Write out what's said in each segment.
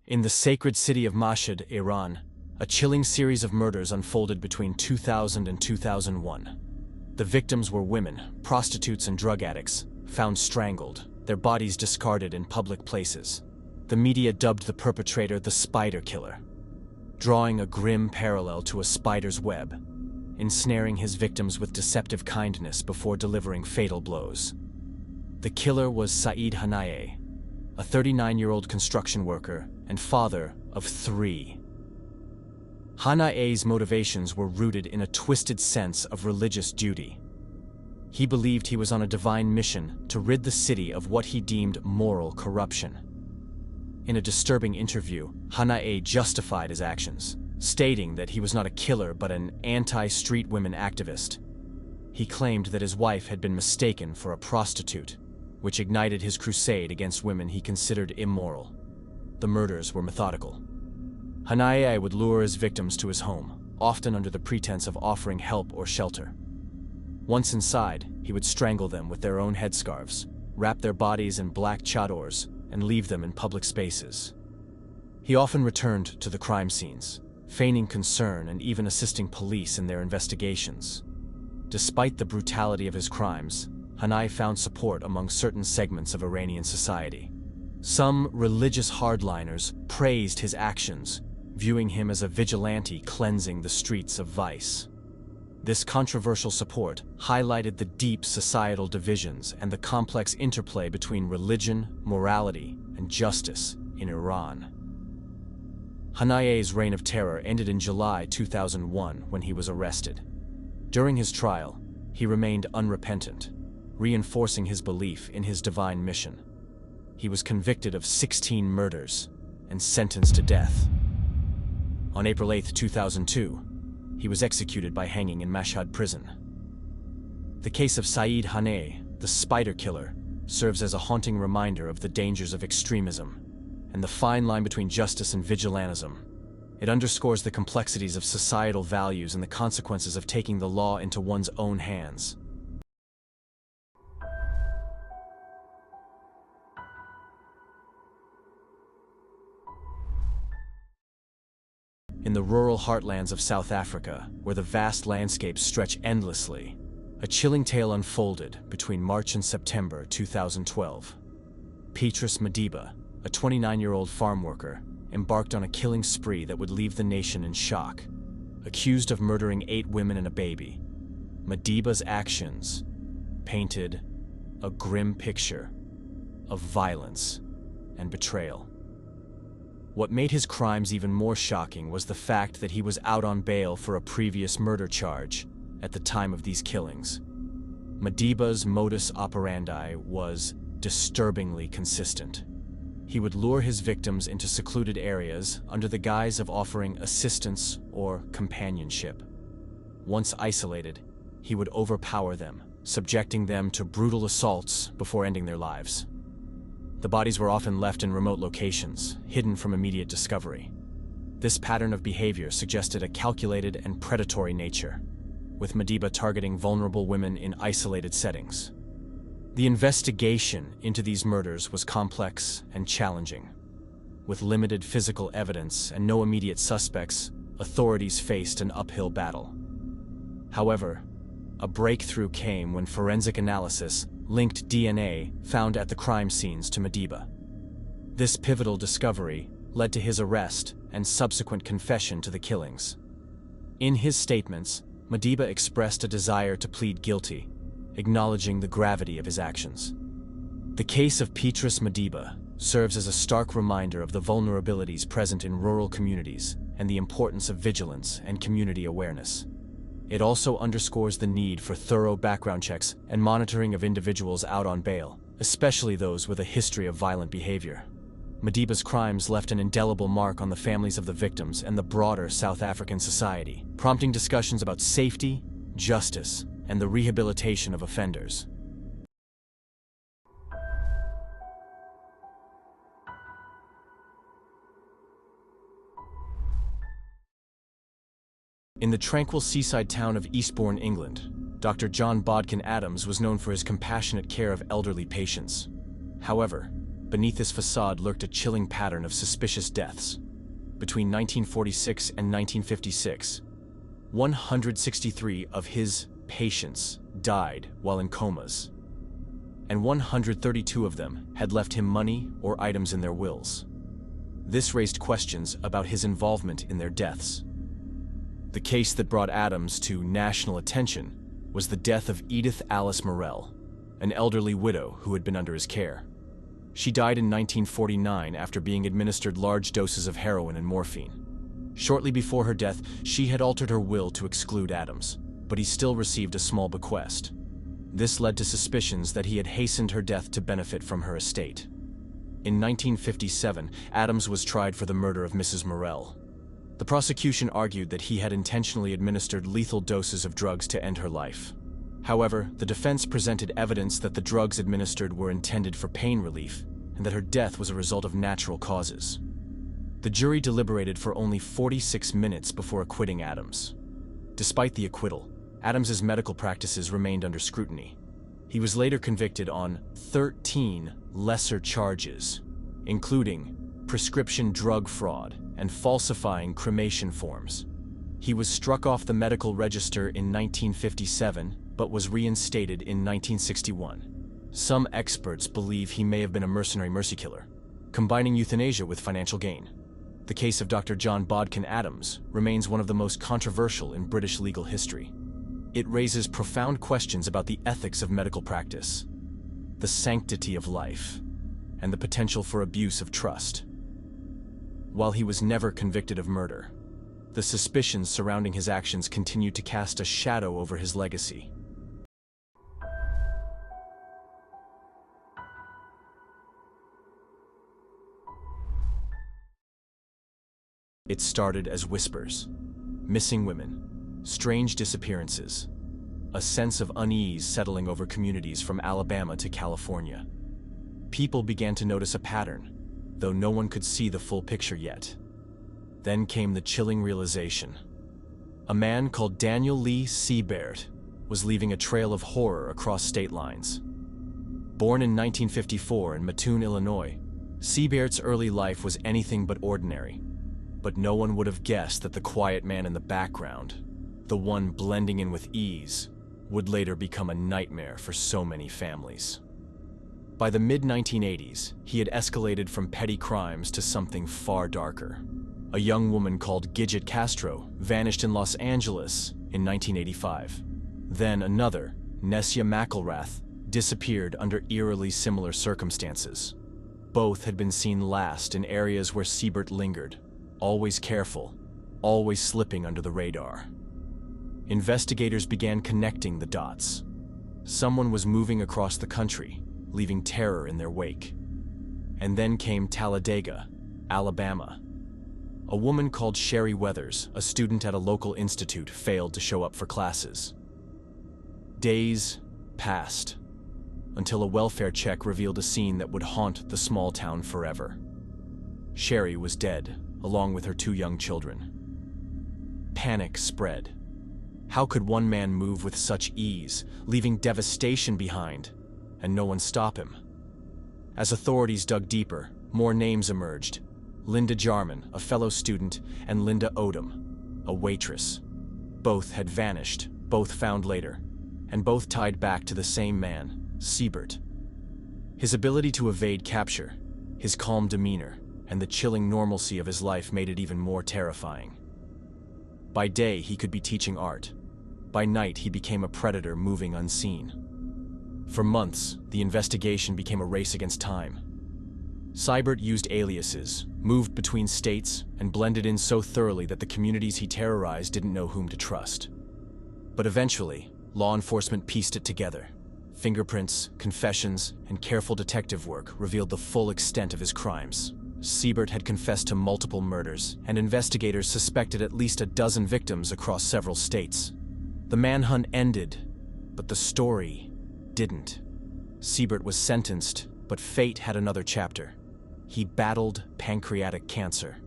In the sacred city of Mashhad, Iran, a chilling series of murders unfolded between 2000 and 2001. The victims were women, prostitutes and drug addicts, found strangled, their bodies discarded in public places. The media dubbed the perpetrator the Spider Killer, drawing a grim parallel to a spider's web, ensnaring his victims with deceptive kindness before delivering fatal blows. The killer was Saeed Hanaei, a 39-year-old construction worker and father of 3. Hanaei's motivations were rooted in a twisted sense of religious duty. He believed he was on a divine mission to rid the city of what he deemed moral corruption. In a disturbing interview, Hanaei justified his actions, stating that he was not a killer but an anti-street women activist. He claimed that his wife had been mistaken for a prostitute, which ignited his crusade against women he considered immoral. The murders were methodical. Hanaei would lure his victims to his home, often under the pretense of offering help or shelter. Once inside, he would strangle them with their own headscarves, wrap their bodies in black chadors, and leave them in public spaces. He often returned to the crime scenes, feigning concern and even assisting police in their investigations. Despite the brutality of his crimes, Hanaei found support among certain segments of Iranian society. Some religious hardliners praised his actions, viewing him as a vigilante cleansing the streets of vice. This controversial support highlighted the deep societal divisions and the complex interplay between religion, morality, and justice in Iran. Hanaei's reign of terror ended in July 2001 when he was arrested. During his trial, he remained unrepentant, reinforcing his belief in his divine mission. He was convicted of 16 murders and sentenced to death. On April 8, 2002, he was executed by hanging in Mashhad prison. The case of Saeed Hanaei, the Spider Killer, serves as a haunting reminder of the dangers of extremism and the fine line between justice and vigilantism. It underscores the complexities of societal values and the consequences of taking the law into one's own hands. In the rural heartlands of South Africa, where the vast landscapes stretch endlessly, a chilling tale unfolded between March and September 2012. Petrus Madiba, a 29-year-old farm worker, embarked on a killing spree that would leave the nation in shock. Accused of murdering 8 women and a baby, Madiba's actions painted a grim picture of violence and betrayal. What made his crimes even more shocking was the fact that he was out on bail for a previous murder charge at the time of these killings. Madiba's modus operandi was disturbingly consistent. He would lure his victims into secluded areas under the guise of offering assistance or companionship. Once isolated, he would overpower them, subjecting them to brutal assaults before ending their lives. The bodies were often left in remote locations, hidden from immediate discovery. This pattern of behavior suggested a calculated and predatory nature, with Madiba targeting vulnerable women in isolated settings. The investigation into these murders was complex and challenging. With limited physical evidence and no immediate suspects, authorities faced an uphill battle. However, a breakthrough came when forensic analysis linked DNA found at the crime scenes to Madiba. This pivotal discovery led to his arrest and subsequent confession to the killings. In his statements, Madiba expressed a desire to plead guilty, acknowledging the gravity of his actions. The case of Petrus Madiba serves as a stark reminder of the vulnerabilities present in rural communities and the importance of vigilance and community awareness. It also underscores the need for thorough background checks and monitoring of individuals out on bail, especially those with a history of violent behavior. Madiba's crimes left an indelible mark on the families of the victims and the broader South African society, prompting discussions about safety, justice, and the rehabilitation of offenders. In the tranquil seaside town of Eastbourne, England, Dr. Bodkin Adams was known for his compassionate care of elderly patients. However, beneath this facade lurked a chilling pattern of suspicious deaths. Between 1946 and 1956, 163 of his patients died while in comas, and 132 of them had left him money or items in their wills. This raised questions about his involvement in their deaths. The case that brought Adams to national attention was the death of Edith Alice Morell, an elderly widow who had been under his care. She died in 1949 after being administered large doses of heroin and morphine. Shortly before her death, she had altered her will to exclude Adams, but he still received a small bequest. This led to suspicions that he had hastened her death to benefit from her estate. In 1957, Adams was tried for the murder of Mrs. Morell. The prosecution argued that he had intentionally administered lethal doses of drugs to end her life. However, the defense presented evidence that the drugs administered were intended for pain relief and that her death was a result of natural causes. The jury deliberated for only 46 minutes before acquitting Adams. Despite the acquittal, Adams's medical practices remained under scrutiny. He was later convicted on 13 lesser charges, including prescription drug fraud and falsifying cremation forms. He was struck off the medical register in 1957, but was reinstated in 1961. Some experts believe he may have been a mercenary mercy killer, combining euthanasia with financial gain. The case of Dr. John Bodkin Adams remains one of the most controversial in British legal history. It raises profound questions about the ethics of medical practice, the sanctity of life, and the potential for abuse of trust. While he was never convicted of murder, the suspicions surrounding his actions continued to cast a shadow over his legacy. It started as whispers, missing women, strange disappearances, a sense of unease settling over communities from Alabama to California. People began to notice a pattern, though no one could see the full picture yet. Then came the chilling realization. A man called Daniel Lee Siebert was leaving a trail of horror across state lines. Born in 1954 in Mattoon, Illinois, Siebert's early life was anything but ordinary. But no one would have guessed that the quiet man in the background, the one blending in with ease, would later become a nightmare for so many families. By the mid-1980s, he had escalated from petty crimes to something far darker. A young woman called Gidget Castro vanished in Los Angeles in 1985. Then another, Nessia McElrath, disappeared under eerily similar circumstances. Both had been seen last in areas where Siebert lingered, always careful, always slipping under the radar. Investigators began connecting the dots. Someone was moving across the country, leaving terror in their wake. And then came Talladega, Alabama. A woman called Sherry Weathers, a student at a local institute, failed to show up for classes. Days passed, until a welfare check revealed a scene that would haunt the small town forever. Sherry was dead, along with her 2 young children. Panic spread. How could one man move with such ease, leaving devastation behind, and no one stop him? As authorities dug deeper, more names emerged. Linda Jarman, a fellow student, and Linda Odom, a waitress. Both had vanished, both found later, and both tied back to the same man, Siebert. His ability to evade capture, his calm demeanor, and the chilling normalcy of his life made it even more terrifying. By day, he could be teaching art. By night, he became a predator moving unseen. For months, the investigation became a race against time. Siebert used aliases, moved between states, and blended in so thoroughly that the communities he terrorized didn't know whom to trust. But eventually, law enforcement pieced it together. Fingerprints, confessions, and careful detective work revealed the full extent of his crimes. Siebert had confessed to multiple murders, and investigators suspected at least a dozen victims across several states. The manhunt ended, but the story didn't. Siebert was sentenced, but fate had another chapter. He battled pancreatic cancer.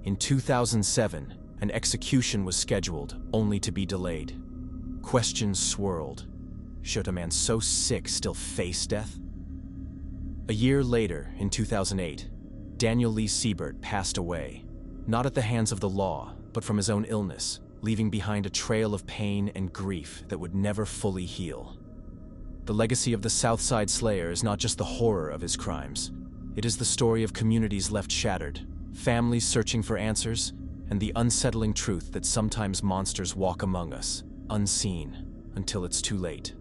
In 2007, an execution was scheduled, only to be delayed. Questions swirled. Should a man so sick still face death? A year later, in 2008, Daniel Lee Siebert passed away, not at the hands of the law, but from his own illness, leaving behind a trail of pain and grief that would never fully heal. The legacy of the Southside Slayer is not just the horror of his crimes. It is the story of communities left shattered, families searching for answers, and the unsettling truth that sometimes monsters walk among us, unseen, until it's too late.